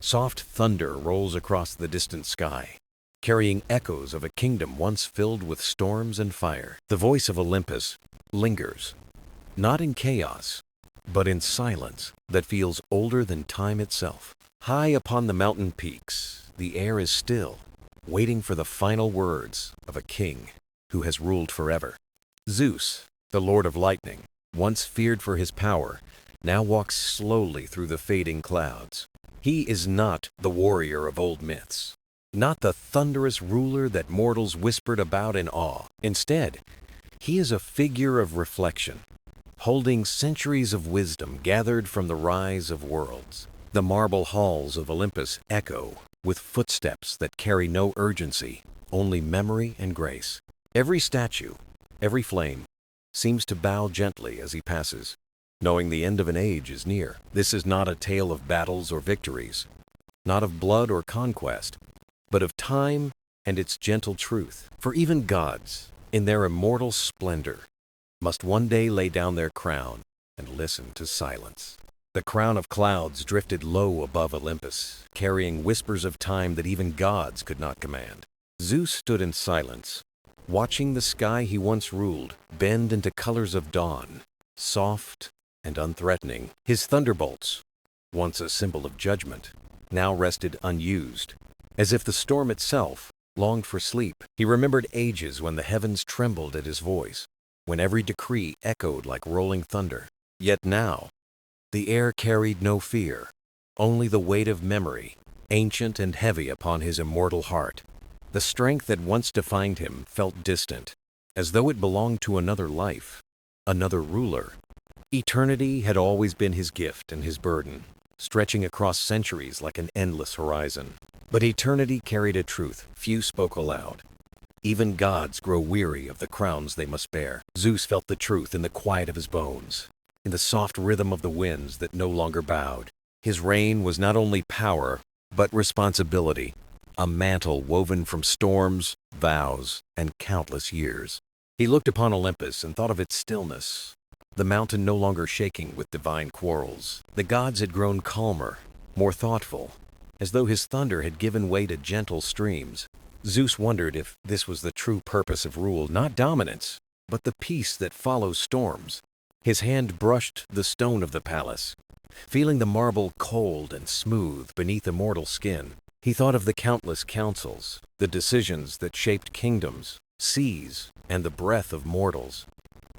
Soft thunder rolls across the distant sky, carrying echoes of a kingdom once filled with storms and fire. The voice of Olympus lingers, not in chaos, but in silence that feels older than time itself. High upon the mountain peaks, the air is still, waiting for the final words of a king who has ruled forever. Zeus, the Lord of Lightning, once feared for his power, now walks slowly through the fading clouds. He is not the warrior of old myths, not the thunderous ruler that mortals whispered about in awe. Instead, he is a figure of reflection, holding centuries of wisdom gathered from the rise of worlds. The marble halls of Olympus echo with footsteps that carry no urgency, only memory and grace. Every statue, every flame, seems to bow gently as he passes, knowing the end of an age is near. This is not a tale of battles or victories, not of blood or conquest, but of time and its gentle truth. For even gods, in their immortal splendor, must one day lay down their crown and listen to silence. The crown of clouds drifted low above Olympus, carrying whispers of time that even gods could not command. Zeus stood in silence, watching the sky he once ruled bend into colors of dawn, soft and unthreatening. His thunderbolts, once a symbol of judgment, now rested unused, as if the storm itself longed for sleep. He remembered ages when the heavens trembled at his voice, when every decree echoed like rolling thunder. Yet now, the air carried no fear, only the weight of memory, ancient and heavy upon his immortal heart. The strength that once defined him felt distant, as though it belonged to another life, another ruler. Eternity had always been his gift and his burden, stretching across centuries like an endless horizon. But eternity carried a truth few spoke aloud. Even gods grow weary of the crowns they must bear. Zeus felt the truth in the quiet of his bones, in the soft rhythm of the winds that no longer bowed. His reign was not only power, but responsibility, a mantle woven from storms, vows, and countless years. He looked upon Olympus and thought of its stillness, the mountain no longer shaking with divine quarrels. The gods had grown calmer, more thoughtful, as though his thunder had given way to gentle streams. Zeus wondered if this was the true purpose of rule, not dominance, but the peace that follows storms. His hand brushed the stone of the palace, feeling the marble cold and smooth beneath immortal skin. He thought of the countless councils, the decisions that shaped kingdoms, seas, and the breath of mortals.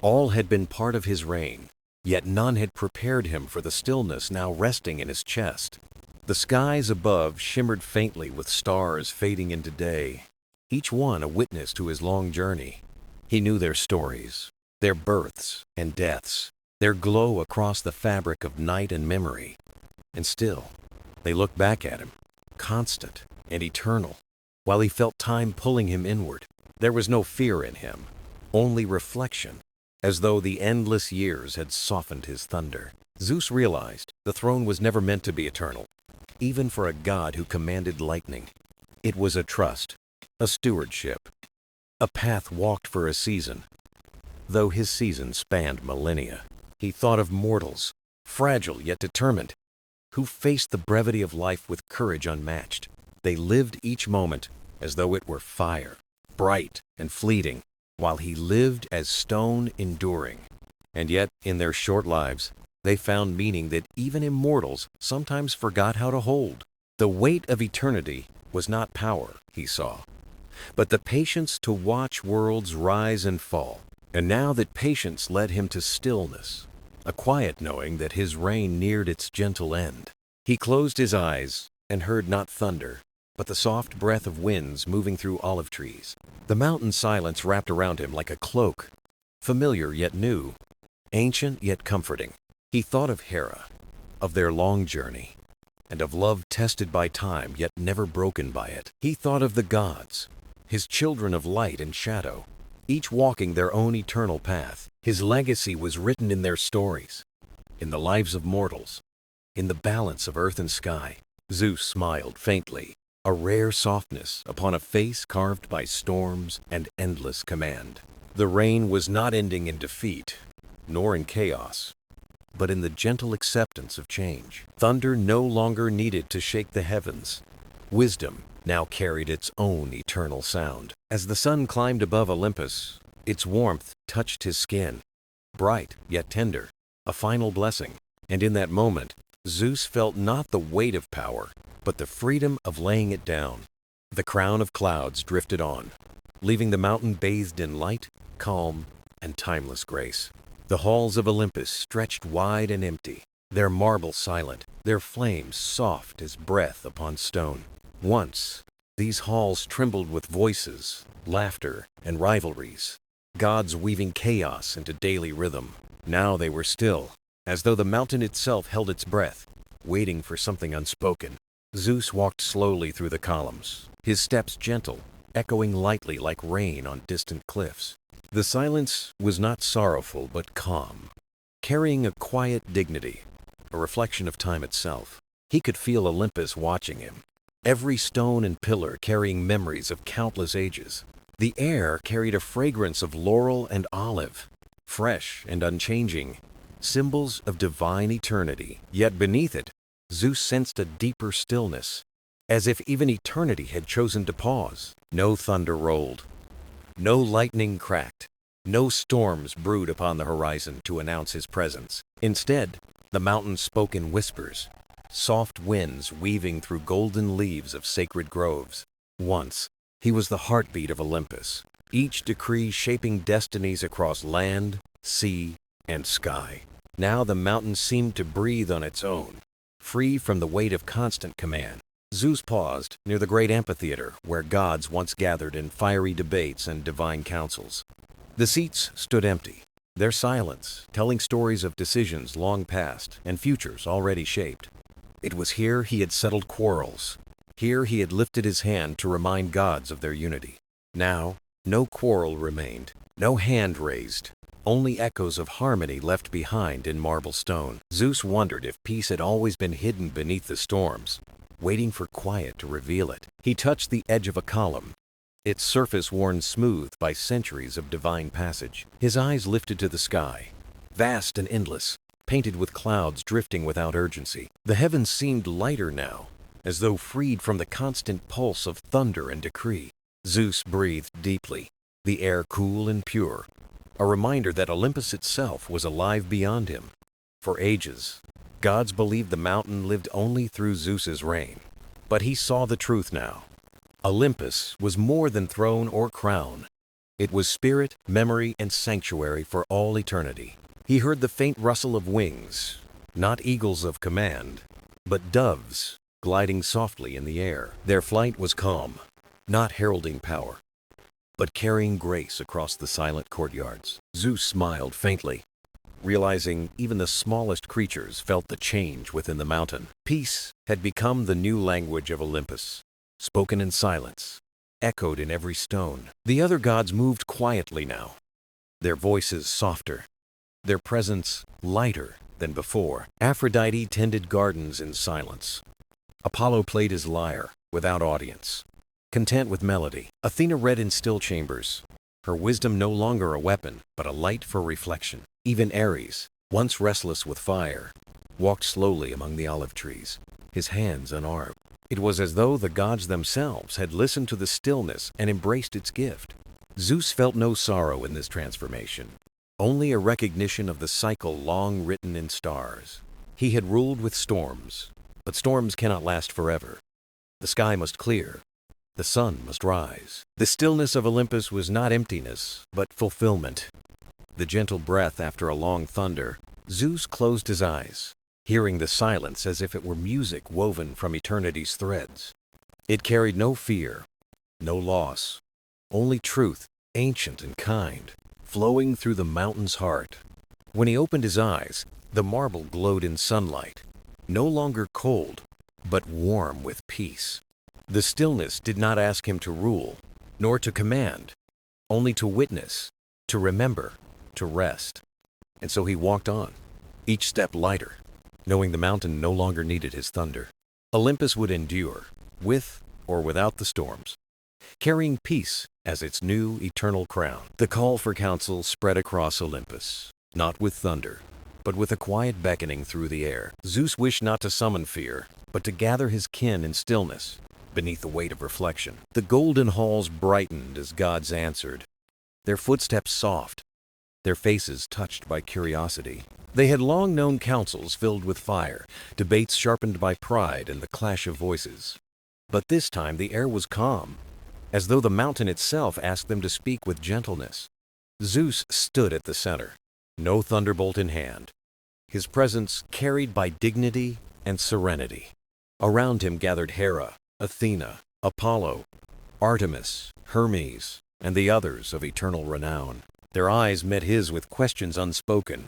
All had been part of his reign, yet none had prepared him for the stillness now resting in his chest. The skies above shimmered faintly with stars fading into day, each one a witness to his long journey. He knew their stories, their births and deaths, their glow across the fabric of night and memory. And still, they looked back at him, constant and eternal, while he felt time pulling him inward. There was no fear in him, only reflection, as though the endless years had softened his thunder. Zeus realized the throne was never meant to be eternal, even for a god who commanded lightning. It was a trust, a stewardship, a path walked for a season. Though his season spanned millennia, he thought of mortals, fragile yet determined, who faced the brevity of life with courage unmatched. They lived each moment as though it were fire, bright and fleeting, while he lived as stone enduring. And yet, in their short lives, they found meaning that even immortals sometimes forgot how to hold. The weight of eternity was not power, he saw, but the patience to watch worlds rise and fall. And now that patience led him to stillness, a quiet knowing that his reign neared its gentle end. He closed his eyes and heard not thunder, but the soft breath of winds moving through olive trees. The mountain silence wrapped around him like a cloak, familiar yet new, ancient yet comforting. He thought of Hera, of their long journey, and of love tested by time yet never broken by it. He thought of the gods, his children of light and shadow, each walking their own eternal path. His legacy was written in their stories, in the lives of mortals, in the balance of earth and sky. Zeus smiled faintly, a rare softness upon a face carved by storms and endless command. The reign was not ending in defeat, nor in chaos. but in the gentle acceptance of change. Thunder no longer needed to shake the heavens. Wisdom now carried its own eternal sound. As the sun climbed above Olympus, its warmth touched his skin, bright yet tender, a final blessing. And in that moment, Zeus felt not the weight of power, but the freedom of laying it down. The crown of clouds drifted on, leaving the mountain bathed in light, calm, and timeless grace. The halls of Olympus stretched wide and empty, their marble silent, their flames soft as breath upon stone. Once, these halls trembled with voices, laughter, and rivalries, gods weaving chaos into daily rhythm. Now they were still, as though the mountain itself held its breath, waiting for something unspoken. Zeus walked slowly through the columns, his steps gentle, echoing lightly like rain on distant cliffs. The silence was not sorrowful but calm, carrying a quiet dignity, a reflection of time itself. He could feel Olympus watching him, every stone and pillar carrying memories of countless ages. The air carried a fragrance of laurel and olive, fresh and unchanging, symbols of divine eternity. Yet beneath it, Zeus sensed a deeper stillness, as if even eternity had chosen to pause. No thunder rolled, no lightning cracked, no storms brewed upon the horizon to announce his presence. Instead, the mountains spoke in whispers, soft winds weaving through golden leaves of sacred groves. Once, he was the heartbeat of Olympus, each decree shaping destinies across land, sea, and sky. Now the mountain seemed to breathe on its own, free from the weight of constant command. Zeus paused near the great amphitheater where gods once gathered in fiery debates and divine councils. The seats stood empty, their silence telling stories of decisions long past and futures already shaped. It was here he had settled quarrels. Here he had lifted his hand to remind gods of their unity. Now, no quarrel remained, no hand raised, only echoes of harmony left behind in marble stone. Zeus wondered if peace had always been hidden beneath the storms, waiting for quiet to reveal it. He touched the edge of a column, its surface worn smooth by centuries of divine passage. His eyes lifted to the sky, vast and endless, painted with clouds drifting without urgency. The heavens seemed lighter now, as though freed from the constant pulse of thunder and decree. Zeus breathed deeply, the air cool and pure, a reminder that Olympus itself was alive beyond him. For ages, gods believed the mountain lived only through Zeus's reign. But he saw the truth now. Olympus was more than throne or crown. It was spirit, memory, and sanctuary for all eternity. He heard the faint rustle of wings, not eagles of command, but doves gliding softly in the air. Their flight was calm, not heralding power, but carrying grace across the silent courtyards. Zeus smiled faintly, realizing even the smallest creatures felt the change within the mountain. Peace had become the new language of Olympus, spoken in silence, echoed in every stone. The other gods moved quietly now, their voices softer, their presence lighter than before. Aphrodite tended gardens in silence. Apollo played his lyre without audience, content with melody. Athena read in still chambers, her wisdom no longer a weapon, but a light for reflection. Even Ares, once restless with fire, walked slowly among the olive trees, his hands unarmed. It was as though the gods themselves had listened to the stillness and embraced its gift. Zeus felt no sorrow in this transformation, only a recognition of the cycle long written in stars. He had ruled with storms, but storms cannot last forever. The sky must clear, the sun must rise. The stillness of Olympus was not emptiness, but fulfillment. The gentle breath after a long thunder, Zeus closed his eyes, hearing the silence as if it were music woven from eternity's threads. It carried no fear, no loss, only truth, ancient and kind, flowing through the mountain's heart. When he opened his eyes, the marble glowed in sunlight, no longer cold, but warm with peace. The stillness did not ask him to rule, nor to command, only to witness, to remember, to rest. And so he walked on, each step lighter, knowing the mountain no longer needed his thunder. Olympus would endure, with or without the storms, carrying peace as its new eternal crown. The call for counsel spread across Olympus, not with thunder, but with a quiet beckoning through the air. Zeus wished not to summon fear, but to gather his kin in stillness, beneath the weight of reflection. The golden halls brightened as gods answered, their footsteps soft, their faces touched by curiosity. They had long known councils filled with fire, debates sharpened by pride and the clash of voices. But this time the air was calm, as though the mountain itself asked them to speak with gentleness. Zeus stood at the center, no thunderbolt in hand, his presence carried by dignity and serenity. Around him gathered Hera, Athena, Apollo, Artemis, Hermes, and the others of eternal renown. Their eyes met his with questions unspoken,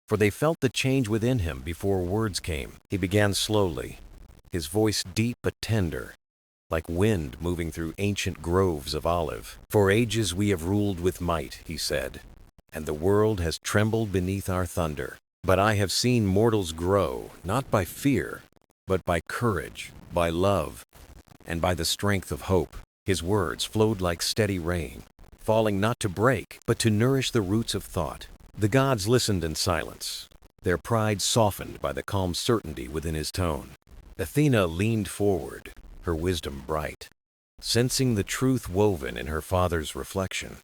for they felt the change within him before words came. He began slowly, his voice deep but tender, like wind moving through ancient groves of olive. "For ages we have ruled with might," he said, "and the world has trembled beneath our thunder. But I have seen mortals grow, not by fear, but by courage, by love, and by the strength of hope." His words flowed like steady rain, falling not to break, but to nourish the roots of thought. The gods listened in silence, their pride softened by the calm certainty within his tone. Athena leaned forward, her wisdom bright, sensing the truth woven in her father's reflection.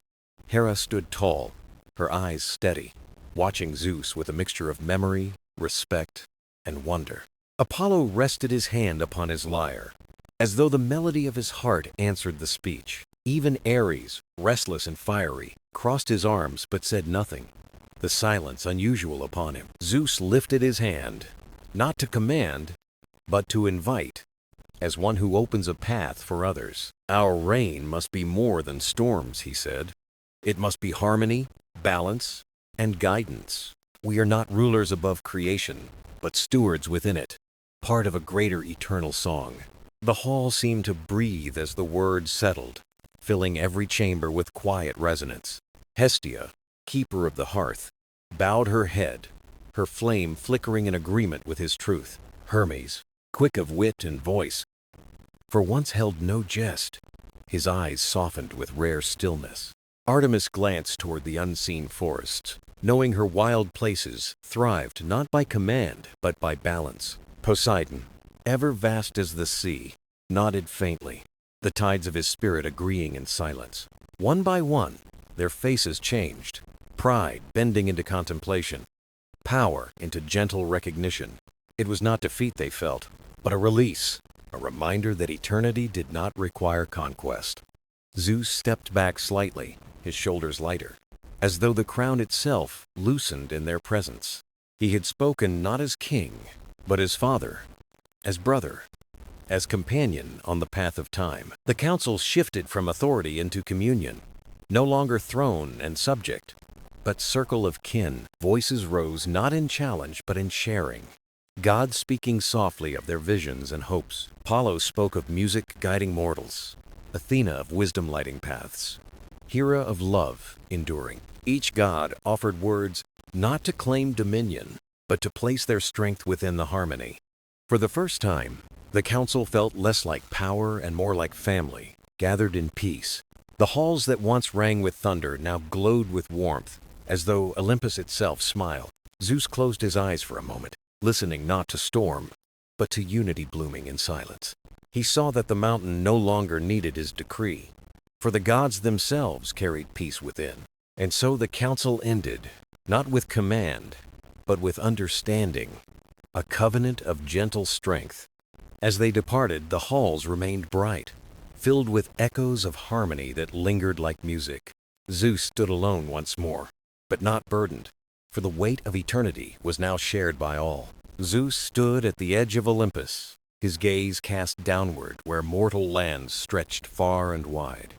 Hera stood tall, her eyes steady, watching Zeus with a mixture of memory, respect, and wonder. Apollo rested his hand upon his lyre, as though the melody of his heart answered the speech. Even Ares, restless and fiery, crossed his arms but said nothing, the silence unusual upon him. Zeus lifted his hand, not to command, but to invite, as one who opens a path for others. "Our reign must be more than storms," he said. "It must be harmony, balance, and guidance. We are not rulers above creation, but stewards within it, part of a greater eternal song." The hall seemed to breathe as the words settled, filling every chamber with quiet resonance. Hestia, keeper of the hearth, bowed her head, her flame flickering in agreement with his truth. Hermes, quick of wit and voice, for once held no jest, his eyes softened with rare stillness. Artemis glanced toward the unseen forests, knowing her wild places thrived not by command, but by balance. Poseidon, ever vast as the sea, nodded faintly, the tides of his spirit agreeing in silence. One by one, their faces changed, pride bending into contemplation, power into gentle recognition. It was not defeat they felt, but a release, a reminder that eternity did not require conquest. Zeus stepped back slightly, his shoulders lighter, as though the crown itself loosened in their presence. He had spoken not as king, but as father, as brother, as companion on the path of time. The council shifted from authority into communion, no longer throne and subject, but circle of kin. Voices rose not in challenge but in sharing, gods speaking softly of their visions and hopes. Apollo spoke of music guiding mortals, Athena of wisdom lighting paths, Hera of love enduring. Each god offered words not to claim dominion, but to place their strength within the harmony. For the first time, the council felt less like power and more like family, gathered in peace. The halls that once rang with thunder now glowed with warmth, as though Olympus itself smiled. Zeus closed his eyes for a moment, listening not to storm, but to unity blooming in silence. He saw that the mountain no longer needed his decree, for the gods themselves carried peace within. And so the council ended, not with command, but with understanding, a covenant of gentle strength. As they departed, the halls remained bright, filled with echoes of harmony that lingered like music. Zeus stood alone once more, but not burdened, for the weight of eternity was now shared by all. Zeus stood at the edge of Olympus, his gaze cast downward where mortal lands stretched far and wide.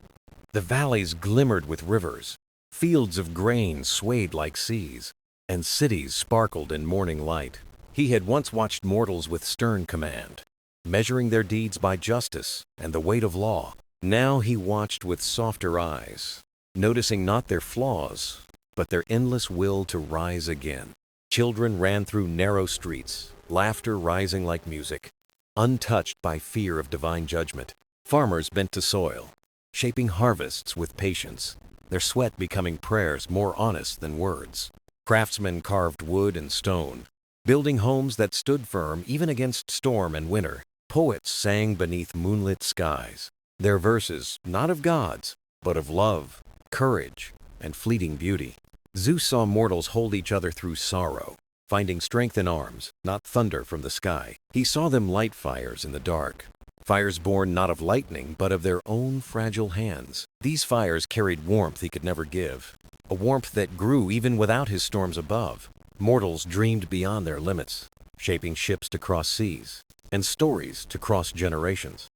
The valleys glimmered with rivers, fields of grain swayed like seas, and cities sparkled in morning light. He had once watched mortals with stern command, measuring their deeds by justice and the weight of law. Now he watched with softer eyes, noticing not their flaws, but their endless will to rise again. Children ran through narrow streets, laughter rising like music, untouched by fear of divine judgment. Farmers bent to soil, shaping harvests with patience, their sweat becoming prayers more honest than words. Craftsmen carved wood and stone, building homes that stood firm even against storm and winter. Poets sang beneath moonlit skies, their verses not of gods, but of love, courage, and fleeting beauty. Zeus saw mortals hold each other through sorrow, finding strength in arms, not thunder from the sky. He saw them light fires in the dark, fires born not of lightning, but of their own fragile hands. These fires carried warmth he could never give, a warmth that grew even without his storms above. Mortals dreamed beyond their limits, shaping ships to cross seas, and stories to cross generations.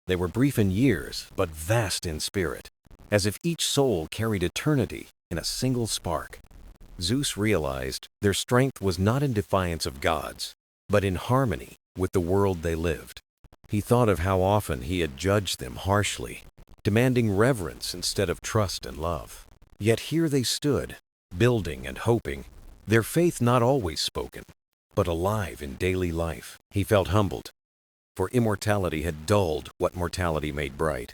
They were brief in years, but vast in spirit, as if each soul carried eternity in a single spark. Zeus realized their strength was not in defiance of gods, but in harmony with the world they lived. He thought of how often he had judged them harshly, demanding reverence instead of trust and love. Yet here they stood, building and hoping, their faith not always spoken, but alive in daily life. He felt humbled, for immortality had dulled what mortality made bright,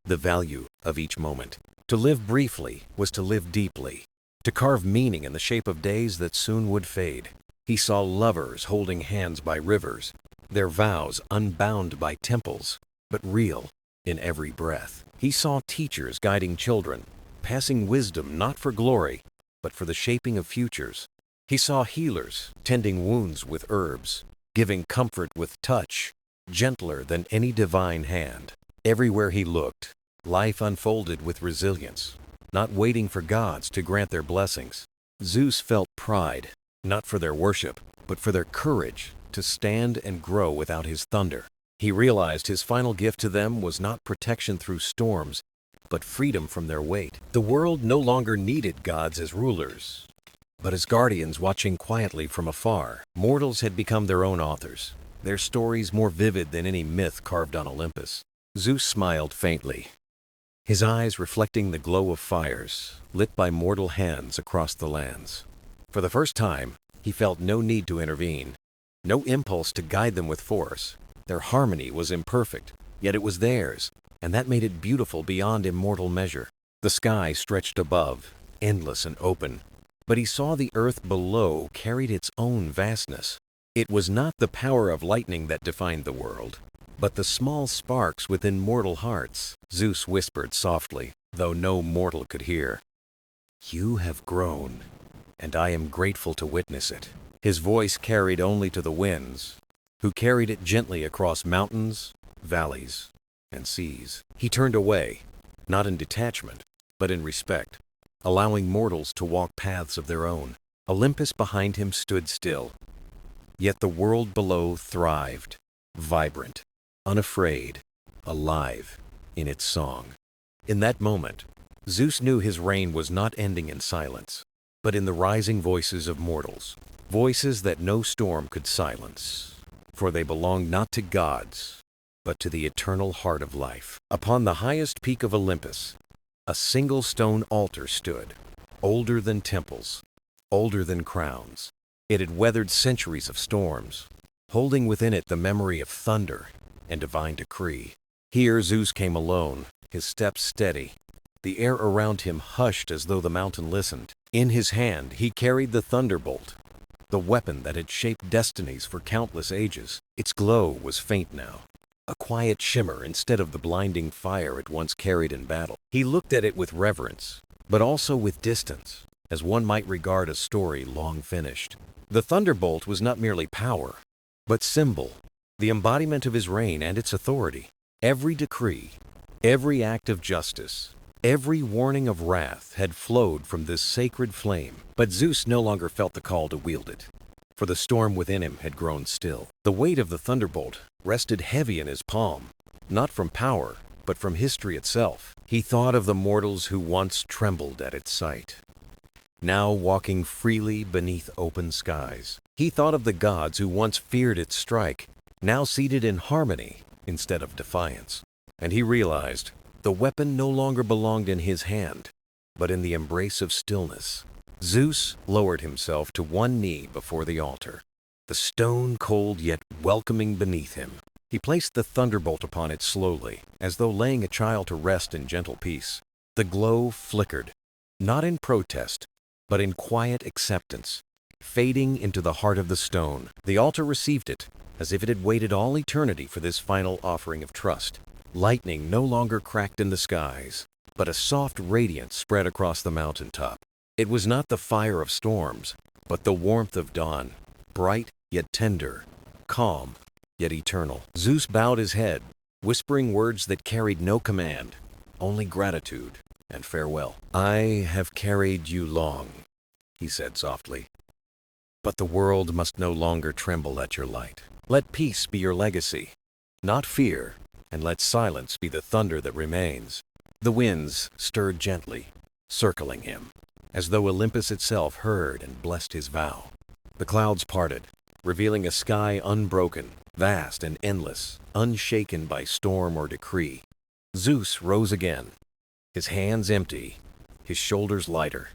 the value of each moment. To live briefly was to live deeply, to carve meaning in the shape of days that soon would fade. He saw lovers holding hands by rivers, their vows unbound by temples, but real in every breath. He saw teachers guiding children, passing wisdom not for glory, but for the shaping of futures. He saw healers tending wounds with herbs, giving comfort with touch, gentler than any divine hand. Everywhere he looked, life unfolded with resilience, not waiting for gods to grant their blessings. Zeus felt pride, not for their worship, but for their courage to stand and grow without his thunder. He realized his final gift to them was not protection through storms, but freedom from their weight. The world no longer needed gods as rulers, but as guardians watching quietly from afar. Mortals had become their own authors, their stories more vivid than any myth carved on Olympus. Zeus smiled faintly, his eyes reflecting the glow of fires lit by mortal hands across the lands. For the first time, he felt no need to intervene, no impulse to guide them with force. Their harmony was imperfect, yet it was theirs, and that made it beautiful beyond immortal measure. The sky stretched above, endless and open, but he saw the earth below carried its own vastness. It was not the power of lightning that defined the world, but the small sparks within mortal hearts. Zeus whispered softly, though no mortal could hear, "You have grown, and I am grateful to witness it." His voice carried only to the winds, who carried it gently across mountains, valleys, and seas. He turned away, not in detachment, but in respect, allowing mortals to walk paths of their own. Olympus behind him stood still, yet the world below thrived, vibrant, unafraid, alive in its song. In that moment, Zeus knew his reign was not ending in silence, but in the rising voices of mortals, voices that no storm could silence, for they belonged not to gods, but to the eternal heart of life. Upon the highest peak of Olympus, a single stone altar stood, older than temples, older than crowns. It had weathered centuries of storms, holding within it the memory of thunder and divine decree. Here Zeus came alone, his steps steady, the air around him hushed as though the mountain listened. In his hand he carried the thunderbolt, the weapon that had shaped destinies for countless ages. Its glow was faint now, a quiet shimmer instead of the blinding fire it once carried in battle. He looked at it with reverence, but also with distance, as one might regard a story long finished. The thunderbolt was not merely power, but symbol, the embodiment of his reign and its authority. Every decree, every act of justice, every warning of wrath had flowed from this sacred flame. But Zeus no longer felt the call to wield it, for the storm within him had grown still. The weight of the thunderbolt rested heavy in his palm, not from power, but from history itself. He thought of the mortals who once trembled at its sight, now walking freely beneath open skies. He thought of the gods who once feared its strike, now seated in harmony instead of defiance. And he realized the weapon no longer belonged in his hand, but in the embrace of stillness. Zeus lowered himself to one knee before the altar, the stone cold yet welcoming beneath him. He placed the thunderbolt upon it slowly, as though laying a child to rest in gentle peace. The glow flickered, not in protest, but in quiet acceptance, fading into the heart of the stone. The altar received it, as if it had waited all eternity for this final offering of trust. Lightning no longer cracked in the skies, but a soft radiance spread across the mountaintop. It was not the fire of storms, but the warmth of dawn, bright yet tender, calm yet eternal. Zeus bowed his head, whispering words that carried no command, only gratitude and farewell. "I have carried you long," he said softly, "but the world must no longer tremble at your light. Let peace be your legacy, not fear, and let silence be the thunder that remains." The winds stirred gently, circling him, as though Olympus itself heard and blessed his vow. The clouds parted, revealing a sky unbroken, vast and endless, unshaken by storm or decree. Zeus rose again, his hands empty, his shoulders lighter,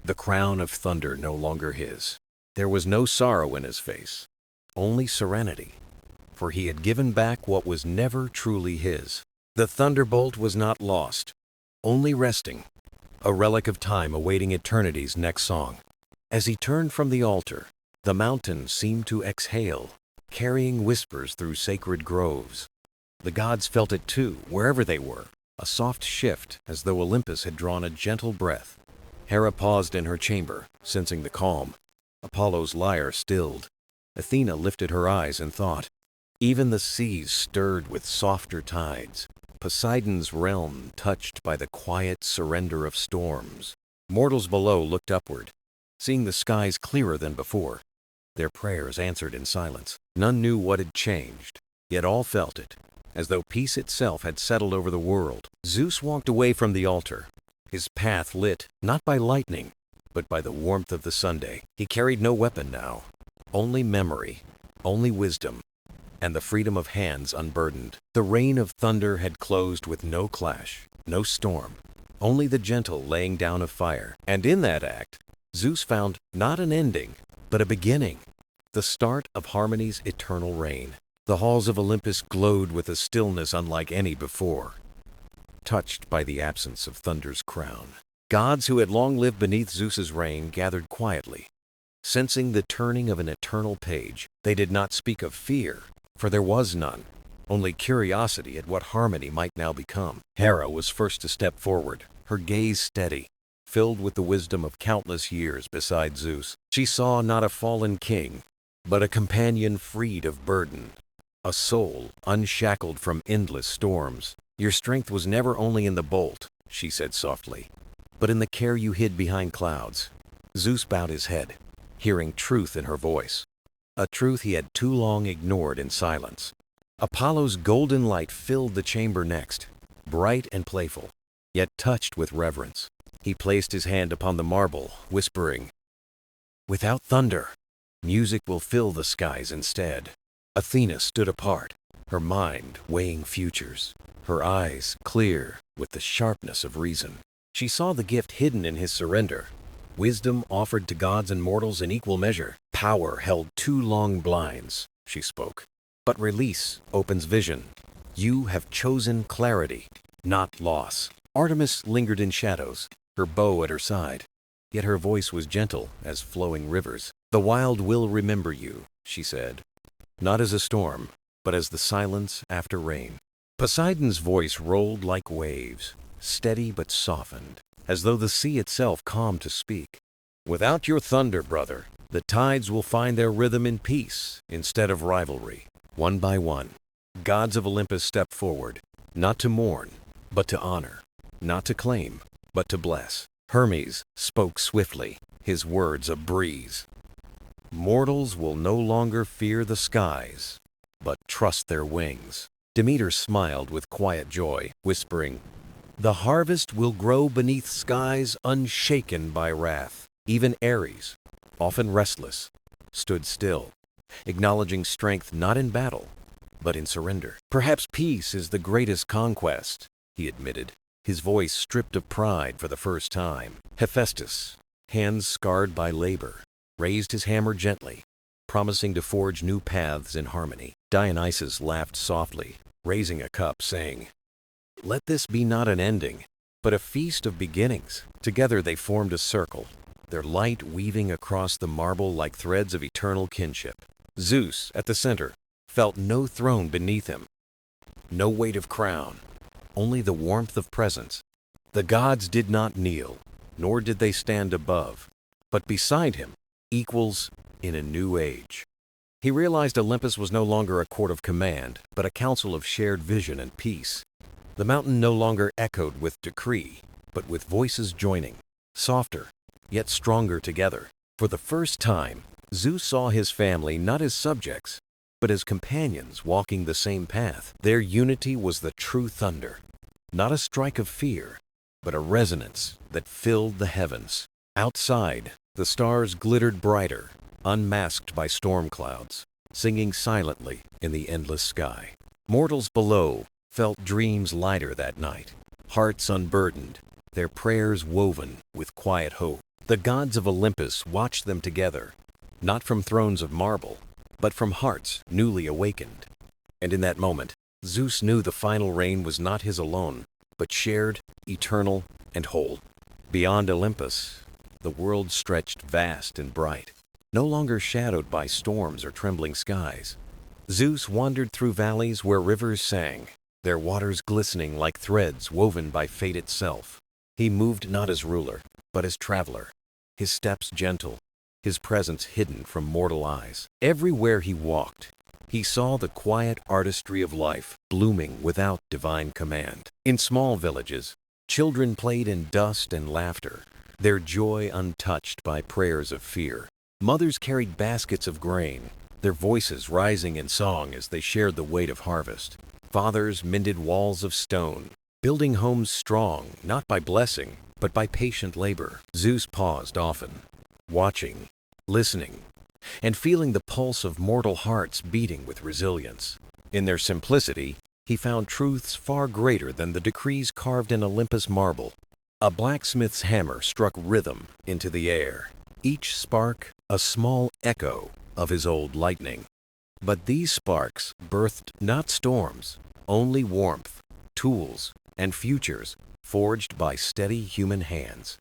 the crown of thunder no longer his. There was no sorrow in his face, only serenity, for he had given back what was never truly his. The thunderbolt was not lost, only resting, a relic of time awaiting eternity's next song. As he turned from the altar, the mountains seemed to exhale, carrying whispers through sacred groves. The gods felt it too, wherever they were, a soft shift as though Olympus had drawn a gentle breath. Hera paused in her chamber, sensing the calm. Apollo's lyre stilled. Athena lifted her eyes in thought. Even the seas stirred with softer tides, Poseidon's realm touched by the quiet surrender of storms. Mortals below looked upward, seeing the skies clearer than before, their prayers answered in silence. None knew what had changed, yet all felt it, as though peace itself had settled over the world. Zeus walked away from the altar, his path lit not by lightning, but by the warmth of the Sunday. He carried no weapon now, only memory, only wisdom, and the freedom of hands unburdened. The rain of thunder had closed with no clash, no storm, only the gentle laying down of fire. And in that act, Zeus found not an ending, but a beginning, the start of harmony's eternal reign. The halls of Olympus glowed with a stillness unlike any before, touched by the absence of thunder's crown. Gods who had long lived beneath Zeus's reign gathered quietly, sensing the turning of an eternal page. They did not speak of fear, for there was none, only curiosity at what harmony might now become. Hera was first to step forward, her gaze steady, filled with the wisdom of countless years beside Zeus. She saw not a fallen king, but a companion freed of burden, a soul unshackled from endless storms. "Your strength was never only in the bolt," she said softly, "but in the care you hid behind clouds." Zeus bowed his head, hearing truth in her voice, a truth he had too long ignored in silence. Apollo's golden light filled the chamber next, bright and playful, yet touched with reverence. He placed his hand upon the marble, whispering, "Without thunder, music will fill the skies instead." Athena stood apart, her mind weighing futures, her eyes clear with the sharpness of reason. She saw the gift hidden in his surrender, wisdom offered to gods and mortals in equal measure. "Power held too long blinds," she spoke, "but release opens vision. You have chosen clarity, not loss." Artemis lingered in shadows, her bow at her side, yet her voice was gentle as flowing rivers. "The wild will remember you," she said, "not as a storm, but as the silence after rain." Poseidon's voice rolled like waves, steady but softened, as though the sea itself calmed to speak. "Without your thunder, brother, the tides will find their rhythm in peace instead of rivalry." One by one, gods of Olympus stepped forward, not to mourn, but to honor, not to claim, but to bless. Hermes spoke swiftly, his words a breeze. "Mortals will no longer fear the skies, but trust their wings." Demeter smiled with quiet joy, whispering, "The harvest will grow beneath skies unshaken by wrath." Even Ares, often restless, stood still, acknowledging strength not in battle, but in surrender. "Perhaps peace is the greatest conquest," he admitted, his voice stripped of pride for the first time. Hephaestus, hands scarred by labor, raised his hammer gently, promising to forge new paths in harmony. Dionysus laughed softly, raising a cup, saying, "Let this be not an ending, but a feast of beginnings." Together they formed a circle, their light weaving across the marble like threads of eternal kinship. Zeus, at the center, felt no throne beneath him, no weight of crown, only the warmth of presence. The gods did not kneel, nor did they stand above, but beside him, equals in a new age. He realized Olympus was no longer a court of command, but a council of shared vision and peace. The mountain no longer echoed with decree, but with voices joining, softer, yet stronger together. For the first time, Zeus saw his family not as subjects, but as companions walking the same path. Their unity was the true thunder, not a strike of fear, but a resonance that filled the heavens. Outside, the stars glittered brighter, unmasked by storm clouds, singing silently in the endless sky. Mortals below felt dreams lighter that night, hearts unburdened, their prayers woven with quiet hope. The gods of Olympus watched them together, not from thrones of marble, but from hearts newly awakened. And in that moment, Zeus knew the final reign was not his alone, but shared, eternal, and whole. Beyond Olympus, the world stretched vast and bright, no longer shadowed by storms or trembling skies. Zeus wandered through valleys where rivers sang, their waters glistening like threads woven by fate itself. He moved not as ruler, but as traveler, his steps gentle, his presence hidden from mortal eyes. Everywhere he walked, he saw the quiet artistry of life blooming without divine command. In small villages, children played in dust and laughter, their joy untouched by prayers of fear. Mothers carried baskets of grain, their voices rising in song as they shared the weight of harvest. Fathers mended walls of stone, building homes strong not by blessing, but by patient labor. Zeus paused often, watching, listening, and feeling the pulse of mortal hearts beating with resilience. In their simplicity, he found truths far greater than the decrees carved in Olympus marble. A blacksmith's hammer struck rhythm into the air, each spark a small echo of his old lightning. But these sparks birthed not storms, only warmth, tools, and futures forged by steady human hands.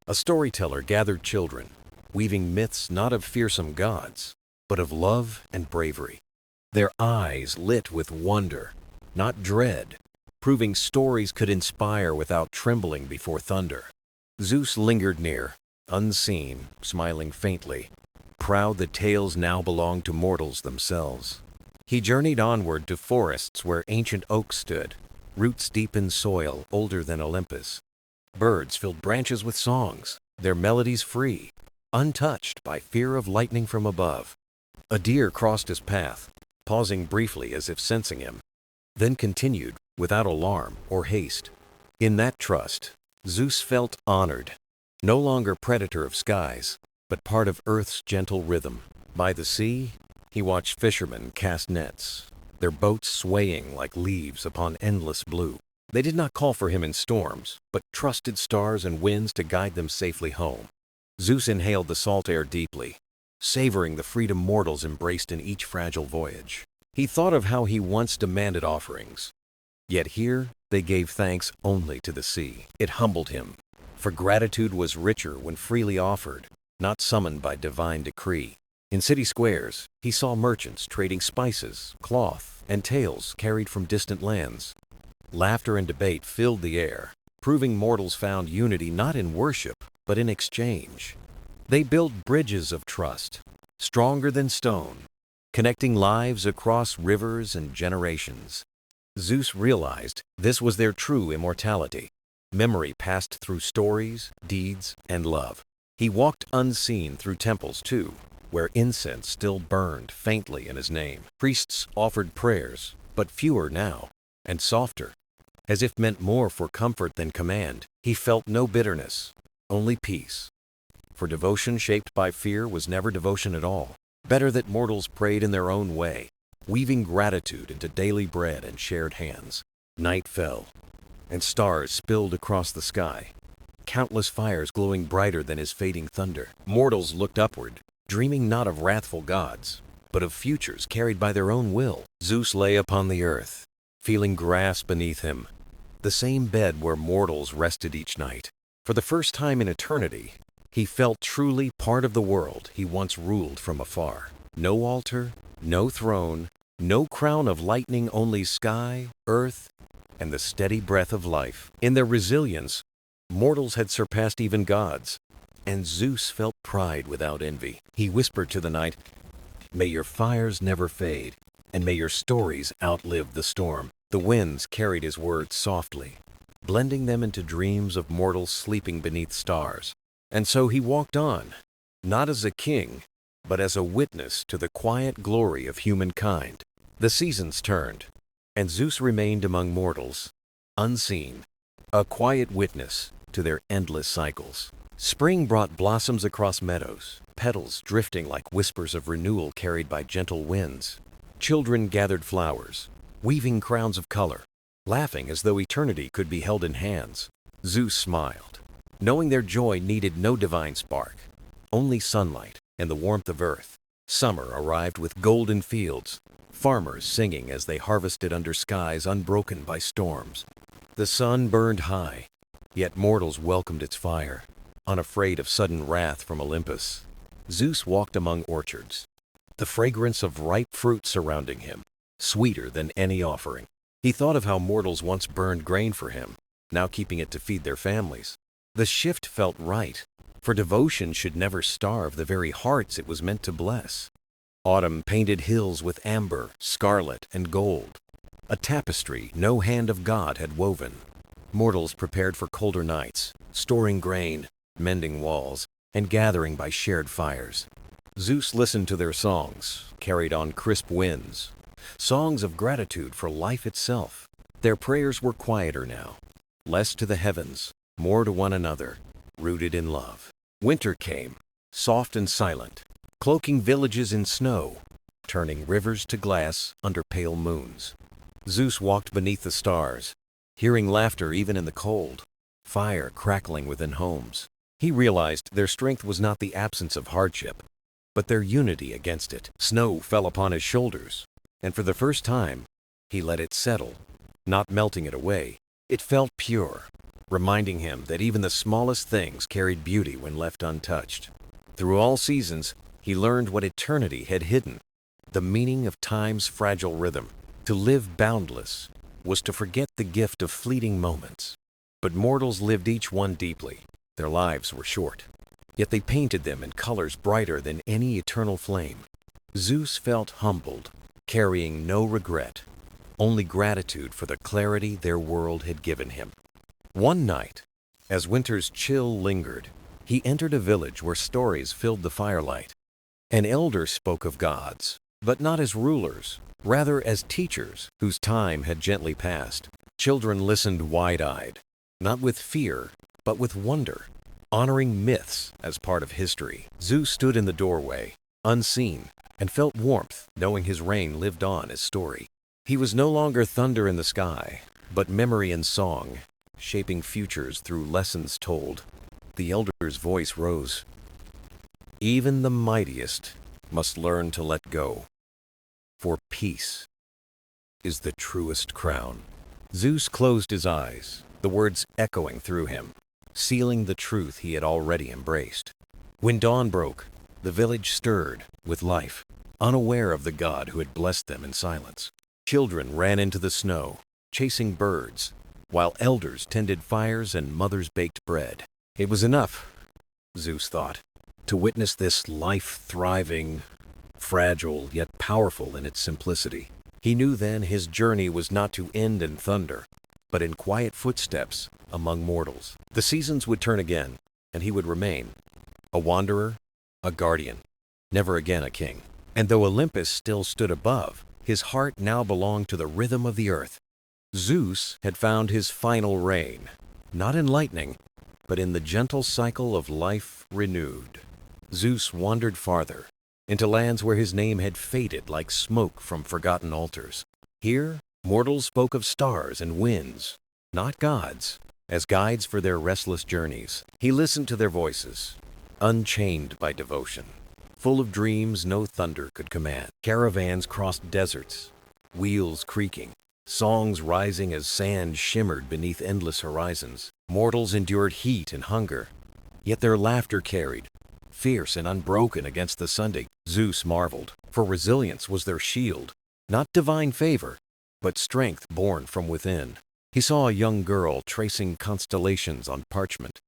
A storyteller gathered children, weaving myths not of fearsome gods, but of love and bravery. Their eyes lit with wonder, not dread, proving stories could inspire without trembling before thunder. Zeus lingered near, unseen, smiling faintly, proud that tales now belonged to mortals themselves. He journeyed onward to forests where ancient oaks stood, roots deep in soil older than Olympus. Birds filled branches with songs, their melodies free, untouched by fear of lightning from above. A deer crossed his path, pausing briefly as if sensing him, then continued without alarm or haste. In that trust, Zeus felt honored, no longer predator of skies, but part of Earth's gentle rhythm. By the sea, he watched fishermen cast nets, their boats swaying like leaves upon endless blue. They did not call for him in storms, but trusted stars and winds to guide them safely home. Zeus inhaled the salt air deeply, savoring the freedom mortals embraced in each fragile voyage. He thought of how he once demanded offerings, yet here they gave thanks only to the sea. It humbled him, for gratitude was richer when freely offered, not summoned by divine decree. In city squares, he saw merchants trading spices, cloth, and tales carried from distant lands. Laughter and debate filled the air, proving mortals found unity not in worship, but in exchange. They built bridges of trust, stronger than stone, connecting lives across rivers and generations. Zeus realized this was their true immortality. Memory passed through stories, deeds, and love. He walked unseen through temples too, where incense still burned faintly in his name. Priests offered prayers, but fewer now, and softer, as if meant more for comfort than command. He felt no bitterness, only peace. For devotion shaped by fear was never devotion at all. Better that mortals prayed in their own way, weaving gratitude into daily bread and shared hands. Night fell, and stars spilled across the sky, countless fires glowing brighter than his fading thunder. Mortals looked upward, dreaming not of wrathful gods, but of futures carried by their own will. Zeus lay upon the earth, feeling grass beneath him, the same bed where mortals rested each night. For the first time in eternity, He felt truly part of the world he once ruled from afar. No altar, no throne, no crown of lightning, only sky, earth, and the steady breath of life. In their resilience, mortals had surpassed even gods, and Zeus felt pride without envy. He whispered to the night, "May your fires never fade, and may your stories outlive the storm." The winds carried his words softly, blending them into dreams of mortals sleeping beneath stars. And so he walked on, not as a king, but as a witness to the quiet glory of humankind. The seasons turned, and Zeus remained among mortals, unseen, a quiet witness to their endless cycles. Spring brought blossoms across meadows, petals drifting like whispers of renewal carried by gentle winds. Children gathered flowers, weaving crowns of color, laughing as though eternity could be held in hands. Zeus smiled, knowing their joy needed no divine spark, only sunlight and the warmth of earth. Summer arrived with golden fields, farmers singing as they harvested under skies unbroken by storms. The sun burned high, yet mortals welcomed its fire, unafraid of sudden wrath from Olympus. Zeus walked among orchards, the fragrance of ripe fruit surrounding him, sweeter than any offering. He thought of how mortals once burned grain for him, now keeping it to feed their families. The shift felt right, for devotion should never starve the very hearts it was meant to bless. Autumn painted hills with amber, scarlet, and gold, a tapestry no hand of God had woven. Mortals prepared for colder nights, storing grain, mending walls, and gathering by shared fires. Zeus listened to their songs, carried on crisp winds, songs of gratitude for life itself. Their prayers were quieter now, less to the heavens, more to one another, rooted in love. Winter came, soft and silent, cloaking villages in snow, turning rivers to glass under pale moons. Zeus walked beneath the stars, hearing laughter even in the cold, fire crackling within homes. He realized their strength was not the absence of hardship, but their unity against it. Snow fell upon his shoulders, and for the first time, he let it settle, not melting it away. It felt pure, reminding him that even the smallest things carried beauty when left untouched. Through all seasons, he learned what eternity had hidden, the meaning of time's fragile rhythm. To live boundless was to forget the gift of fleeting moments. But mortals lived each one deeply. Their lives were short, yet they painted them in colors brighter than any eternal flame. Zeus felt humbled, carrying no regret, only gratitude for the clarity their world had given him. One night, as winter's chill lingered, he entered a village where stories filled the firelight. An elder spoke of gods, but not as rulers, rather as teachers whose time had gently passed. Children listened wide-eyed, not with fear, but with wonder, honoring myths as part of history. Zeus stood in the doorway, unseen, and felt warmth, knowing his reign lived on as story. He was no longer thunder in the sky, but memory and song, shaping futures through lessons told. The elder's voice rose. Even the mightiest must learn to let go, for peace is the truest crown. Zeus closed his eyes, the words echoing through him, sealing the truth he had already embraced. When dawn broke, the village stirred with life, unaware of the god who had blessed them in silence. Children ran into the snow, chasing birds, while elders tended fires and mothers baked bread. It was enough, Zeus thought, to witness this life thriving, fragile yet powerful in its simplicity. He knew then his journey was not to end in thunder, but in quiet footsteps among mortals. The seasons would turn again, and he would remain a wanderer, a guardian, never again a king. And though Olympus still stood above, his heart now belonged to the rhythm of the earth. Zeus had found his final reign, not in lightning, but in the gentle cycle of life renewed. Zeus wandered farther, into lands where his name had faded like smoke from forgotten altars. Here, mortals spoke of stars and winds, not gods, as guides for their restless journeys. He listened to their voices, unchained by devotion, full of dreams no thunder could command. Caravans crossed deserts, wheels creaking, songs rising as sand shimmered beneath endless horizons. Mortals endured heat and hunger, Yet their laughter carried, fierce and unbroken against the Sunday. Zeus marveled, for resilience was their shield, not divine favor, but strength born from within. He saw a young girl tracing constellations on parchment,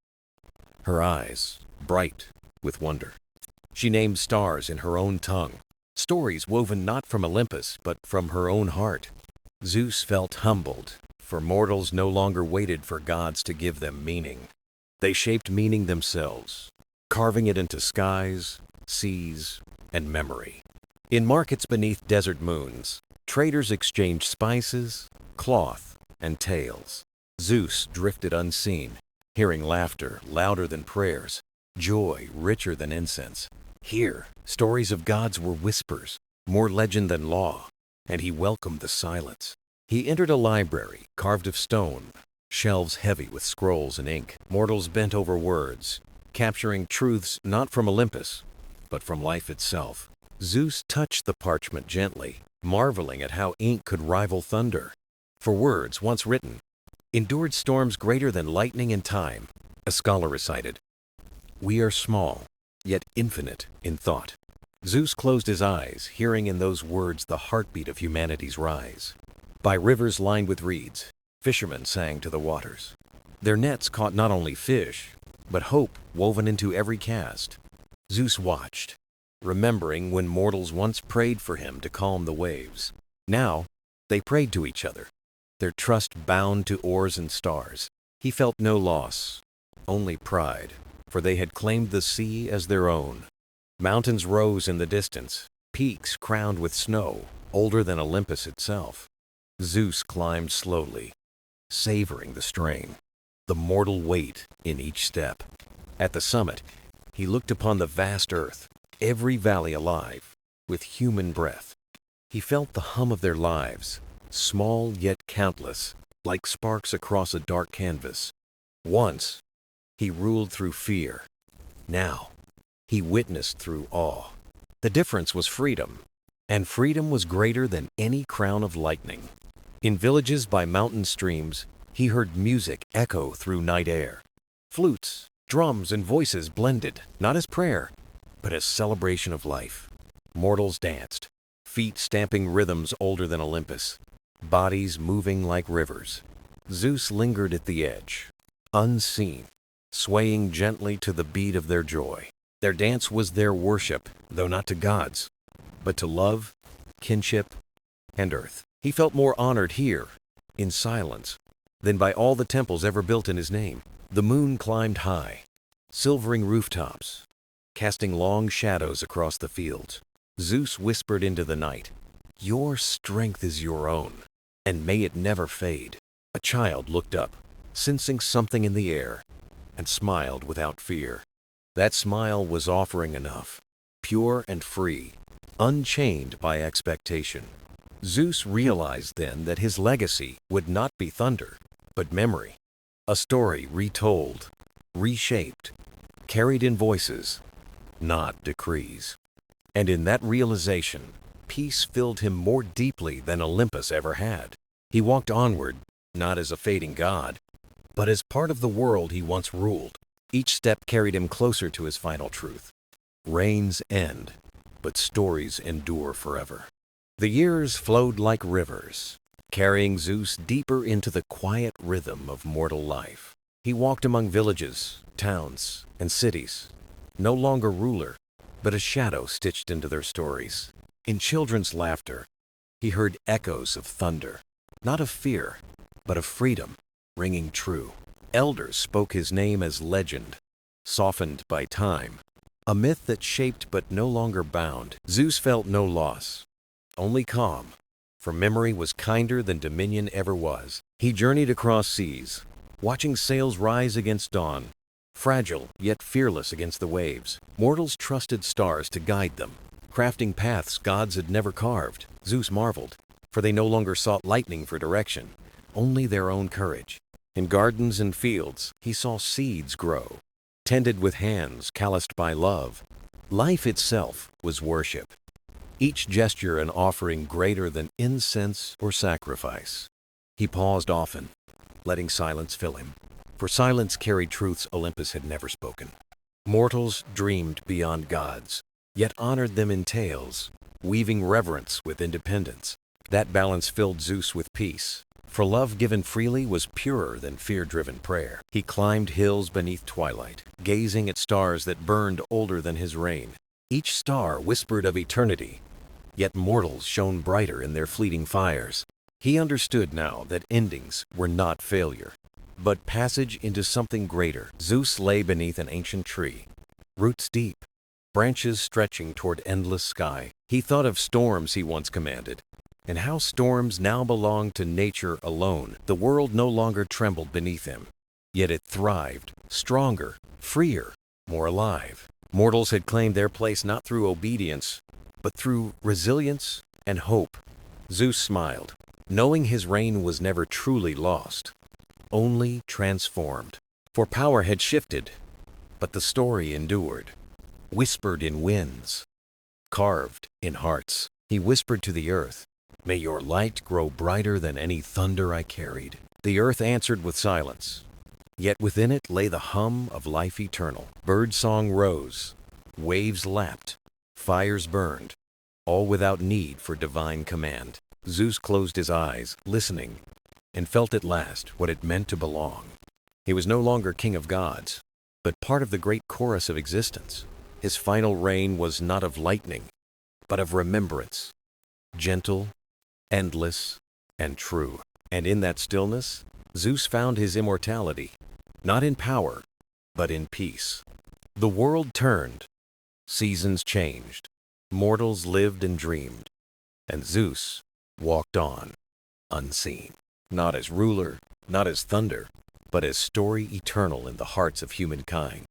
her eyes bright with wonder. She named stars in her own tongue, stories woven not from Olympus, but from her own heart. Zeus felt humbled, for mortals no longer waited for gods to give them meaning. They shaped meaning themselves, carving it into skies, seas, and memory. In markets beneath desert moons, traders exchanged spices, cloth, and tales. Zeus drifted unseen, hearing laughter louder than prayers, joy richer than incense. Here, stories of gods were whispers, more legend than law, and he welcomed the silence. He entered a library carved of stone, shelves heavy with scrolls and ink. Mortals bent over words, capturing truths not from Olympus, but from life itself. Zeus touched the parchment gently, marveling at how ink could rival thunder. For words, once written, endured storms greater than lightning and time. A scholar recited, "We are small, yet infinite in thought." Zeus closed his eyes, hearing in those words the heartbeat of humanity's rise. By rivers lined with reeds, fishermen sang to the waters. Their nets caught not only fish, but hope woven into every cast. Zeus watched, remembering when mortals once prayed for him to calm the waves. Now, they prayed to each other, their trust bound to oars and stars. He felt no loss, only pride, for they had claimed the sea as their own. Mountains rose in the distance, peaks crowned with snow, older than Olympus itself. Zeus climbed slowly, savoring the strain, the mortal weight in each step. At the summit, he looked upon the vast earth, every valley alive, with human breath. He felt the hum of their lives, small yet countless, like sparks across a dark canvas. Once, he ruled through fear. Now, he witnessed through awe. The difference was freedom, and freedom was greater than any crown of lightning. In villages by mountain streams, he heard music echo through night air. Flutes, drums, and voices blended, not as prayer, but as celebration of life. Mortals danced, feet stamping rhythms older than Olympus, bodies moving like rivers. Zeus lingered at the edge, unseen, swaying gently to the beat of their joy. Their dance was their worship, though not to gods, but to love, kinship, and earth. He felt more honored here, in silence, than by all the temples ever built in his name. The moon climbed high, silvering rooftops, casting long shadows across the fields. Zeus whispered into the night, "Your strength is your own, and may it never fade." A child looked up, sensing something in the air, and smiled without fear. That smile was offering enough, pure and free, unchained by expectation. Zeus realized then that his legacy would not be thunder, but memory. A story retold, reshaped, carried in voices, not decrees. And in that realization, peace filled him more deeply than Olympus ever had. He walked onward, not as a fading god, but as part of the world he once ruled. Each step carried him closer to his final truth. Reigns end, but stories endure forever. The years flowed like rivers, carrying Zeus deeper into the quiet rhythm of mortal life. He walked among villages, towns, and cities, no longer ruler, but a shadow stitched into their stories. In children's laughter, he heard echoes of thunder, not of fear, but of freedom, ringing true. Elders spoke his name as legend, softened by time, a myth that shaped but no longer bound. Zeus felt no loss, only calm, for memory was kinder than dominion ever was. He journeyed across seas, watching sails rise against dawn, fragile yet fearless against the waves. Mortals trusted stars to guide them, crafting paths gods had never carved. Zeus marveled, for they no longer sought lightning for direction, only their own courage. In gardens and fields, he saw seeds grow, tended with hands calloused by love. Life itself was worship, each gesture an offering greater than incense or sacrifice. He paused often, letting silence fill him, for silence carried truths Olympus had never spoken. Mortals dreamed beyond gods, yet honored them in tales, weaving reverence with independence. That balance filled Zeus with peace, for love given freely was purer than fear-driven prayer. He climbed hills beneath twilight, gazing at stars that burned older than his reign. Each star whispered of eternity, yet mortals shone brighter in their fleeting fires. He understood now that endings were not failure, but passage into something greater. Zeus lay beneath an ancient tree, roots deep, branches stretching toward endless sky. He thought of storms he once commanded, and how storms now belonged to nature alone. The world no longer trembled beneath him, yet it thrived, stronger, freer, more alive. Mortals had claimed their place not through obedience, but through resilience and hope. Zeus smiled, knowing his reign was never truly lost, only transformed. For power had shifted, but the story endured, whispered in winds, carved in hearts. He whispered to the earth, "May your light grow brighter than any thunder I carried." The earth answered with silence, yet within it lay the hum of life eternal. Birdsong rose, waves lapped, fires burned, all without need for divine command. Zeus closed his eyes, listening, and felt at last what it meant to belong. He was no longer king of gods, but part of the great chorus of existence. His final reign was not of lightning, but of remembrance, gentle, endless, and true. And in that stillness, Zeus found his immortality, not in power, but in peace. The world turned, seasons changed, mortals lived and dreamed, and Zeus walked on, unseen, not as ruler, not as thunder, but as story eternal in the hearts of humankind.